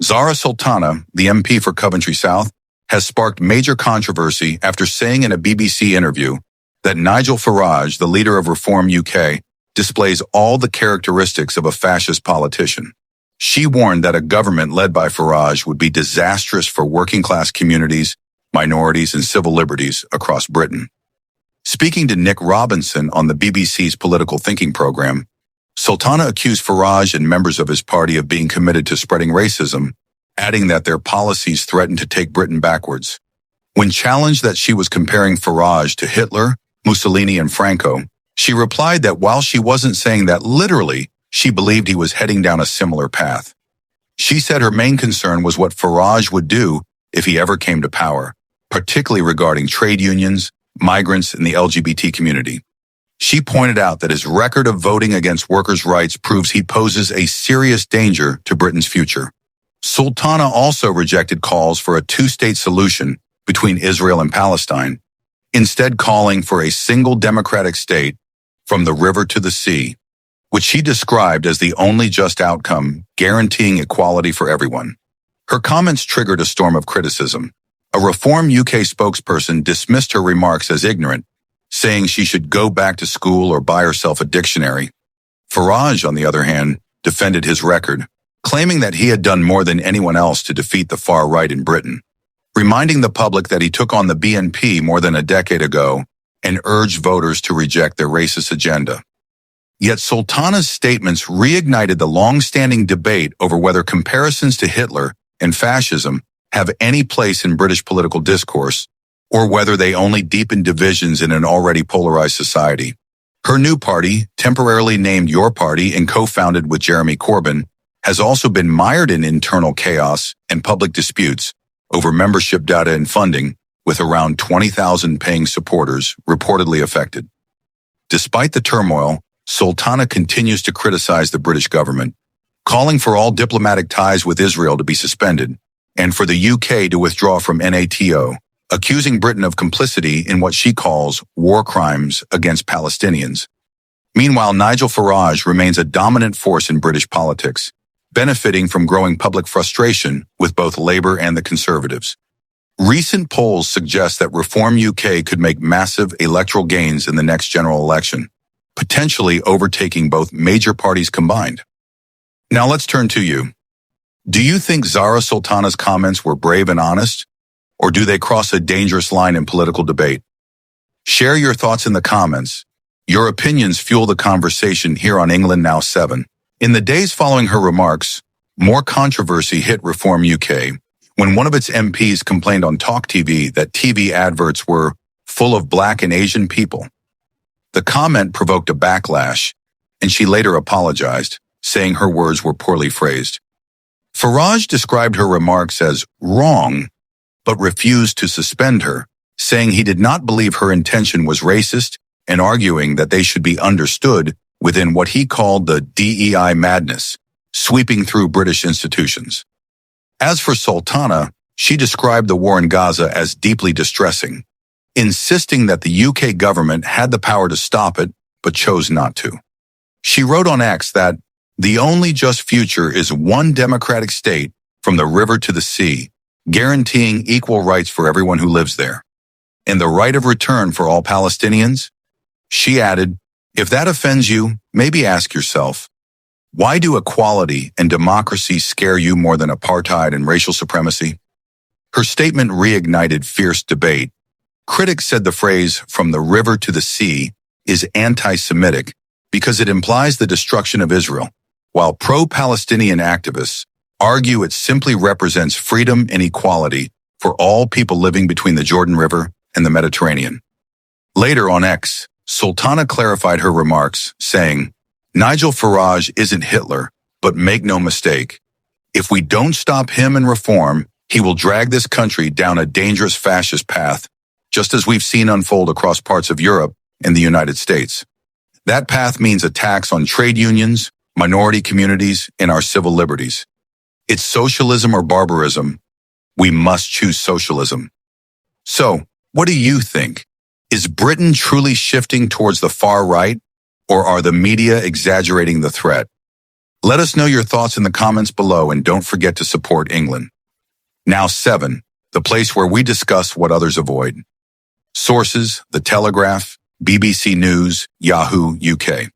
Zarah Sultana, the MP for Coventry South, has sparked major controversy after saying in a BBC interview that Nigel Farage, the leader of Reform UK, displays all the characteristics of a fascist politician. She warned that a government led by Farage would be disastrous for working-class communities, minorities, and civil liberties across Britain. Speaking to Nick Robinson on the BBC's Political Thinking program, Sultana accused Farage and members of his party of being committed to spreading racism, adding that their policies threatened to take Britain backwards. When challenged that she was comparing Farage to Hitler, Mussolini, and Franco, she replied that while she wasn't saying that literally, she believed he was heading down a similar path. She said her main concern was what Farage would do if he ever came to power, particularly regarding trade unions, migrants, and the LGBT community. She pointed out that his record of voting against workers' rights proves he poses a serious danger to Britain's future. Sultana also rejected calls for a two-state solution between Israel and Palestine, instead calling for a single democratic state from the river to the sea, which she described as the only just outcome, guaranteeing equality for everyone. Her comments triggered a storm of criticism. A Reform UK spokesperson dismissed her remarks as ignorant, saying she should go back to school or buy herself a dictionary. Farage, on the other hand, defended his record, claiming that he had done more than anyone else to defeat the far right in Britain, reminding the public that he took on the BNP more than a decade ago and urged voters to reject their racist agenda. Yet Sultana's statements reignited the long-standing debate over whether comparisons to Hitler and fascism have any place in British political discourse, or whether they only deepen divisions in an already polarized society. Her new party, temporarily named Your Party and co-founded with Jeremy Corbyn, has also been mired in internal chaos and public disputes over membership data and funding, with around 20,000 paying supporters reportedly affected. Despite the turmoil, Sultana continues to criticize the British government, calling for all diplomatic ties with Israel to be suspended and for the UK to withdraw from NATO, accusing Britain of complicity in what she calls war crimes against Palestinians. Meanwhile, Nigel Farage remains a dominant force in British politics, benefiting from growing public frustration with both Labour and the Conservatives. Recent polls suggest that Reform UK could make massive electoral gains in the next general election, potentially overtaking both major parties combined. Now let's turn to you. Do you think Zarah Sultana's comments were brave and honest, or do they cross a dangerous line in political debate? Share your thoughts in the comments. Your opinions fuel the conversation here on England Now 7. In the days following her remarks, more controversy hit Reform UK when one of its MPs complained on Talk TV that TV adverts were full of Black and Asian people. The comment provoked a backlash, and she later apologized, saying her words were poorly phrased. Farage described her remarks as wrong, but refused to suspend her, saying he did not believe her intention was racist and arguing that they should be understood within what he called the DEI madness, sweeping through British institutions. As for Sultana, she described the war in Gaza as deeply distressing, insisting that the UK government had the power to stop it, but chose not to. She wrote on X that the only just future is one democratic state from the river to the sea, guaranteeing equal rights for everyone who lives there, and the right of return for all Palestinians. She added, if that offends you, maybe ask yourself, why do equality and democracy scare you more than apartheid and racial supremacy? Her statement reignited fierce debate. Critics said the phrase, from the river to the sea, is anti-Semitic because it implies the destruction of Israel, while pro-Palestinian activists argue it simply represents freedom and equality for all people living between the Jordan River and the Mediterranean. Later on X, Sultana clarified her remarks, saying, Nigel Farage isn't Hitler, but make no mistake, if we don't stop him and reform, he will drag this country down a dangerous fascist path, just as we've seen unfold across parts of Europe and the United States. That path means attacks on trade unions, minority communities, and our civil liberties. It's socialism or barbarism. We must choose socialism. So, what do you think? Is Britain truly shifting towards the far right, or are the media exaggerating the threat? Let us know your thoughts in the comments below and don't forget to support England. Now 7, the place where we discuss what others avoid. Sources: The Telegraph, BBC News, Yahoo, UK.